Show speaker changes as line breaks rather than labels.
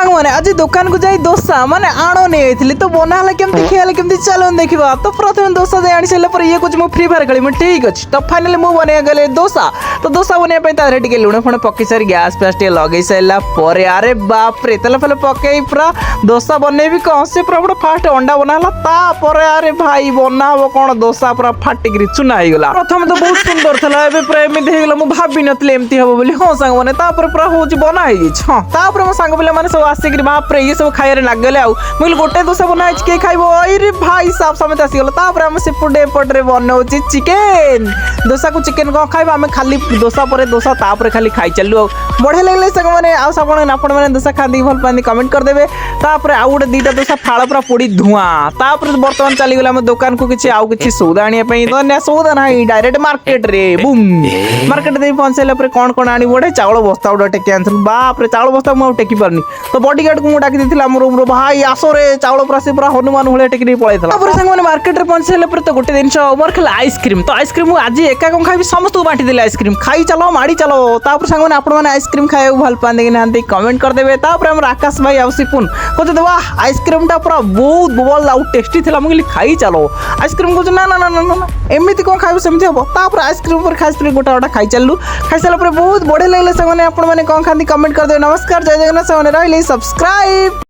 मैंने आज दुकान को जाई डोसा माने आनो नहीं आइथिली तो बनाला केमती खेल केमती चलो देखिबा तो प्रथम डोसा दे आनी सला पर ये कुछ मु फ्री फायर खेली मु ठीक अछि तो फाइनली मु बने गले डोसा तो डोसा बने पे तारे टिके लुण फण पक्की सारी गैस पेस्ट टे लगै सला पर अरे बाप रे तेल फेल पके पूरा डोसा बने भी कौन से पूरा फास्ट अंडा बनाला ता पर अरे भाई बनाबो कोन डोसा पूरा फाटी गिरी चुना हो गला प्रथम तो बहुत सुंदर थला एबे पूरा एमती हे गला मु भाबी नतले एमती हबो बोली हो संग माने ता पर पूरा होज बना हे छ ता पर मो संग पिला माने सब आसे गिरी बाप रे ये सब खाइरे लाग गले आउ मुल गोटे डोसा बना के खाइबो अरे भाई साहब समेत आसी गला ता पर हम से पुडे पडरे बनौची चिकन डोसा को चिकन को खाइबा हम खाली डोसा पर डोसा ता पर खाली खाइ चलु बढ़े लगले संग माने आ सापण आपण माने डोसा खांदी भल पानी कमेंट कर देबे ता पर आ उडे दीटा डोसा फाळ पूरा पोडी धुआं ता पर वर्तमान चली गला हम दुकान को किछि आउ किछि सौदा आनिया पई तो सौदा नाही डायरेक्ट मार्केट रे बूम मार्केट दे पहुंचले पर कोन आनी बडे चावल बस्ता उडा टेके आनथल बाप रे चावल बस्ता मु टेकी परनी तो बॉडीगार्ड को मु डाकी दिथिला हमर रूम रो भाई आसो रे चावल पूरा से पूरा हनुमान होले टेकी पळैथला पर संग माने मार्केट रे पहुंचले पर तो गोटे दिन मोर खला आइसक्रीम तो आइसक्रीम आज एका कोन खाइबी समस्त बांटी देले आइसक्रीम खाई चलो माडी चलो तापर संग माने आपण माने आइसक्रीम खाए भल पांदे कि नांती कमेंट कर देबे तापर हमर आकाश भाई आ सिपुन कहते देबा आइसक्रीम टा पूरा बहुत बोल आउ टेस्टी थिला मु खाई चलो आइसक्रीम को ना ना ना ना एमिति कोन खाइबो सेमति हबो तापर आइसक्रीम पर खास पर गोटा गोटा खाई चललु खाई साला पर बहुत बढे लागले संग माने आपण माने कोन खांती कमेंट कर देबे नमस्कार जय जगन्नाथ संग रहले सब्सक्राइब।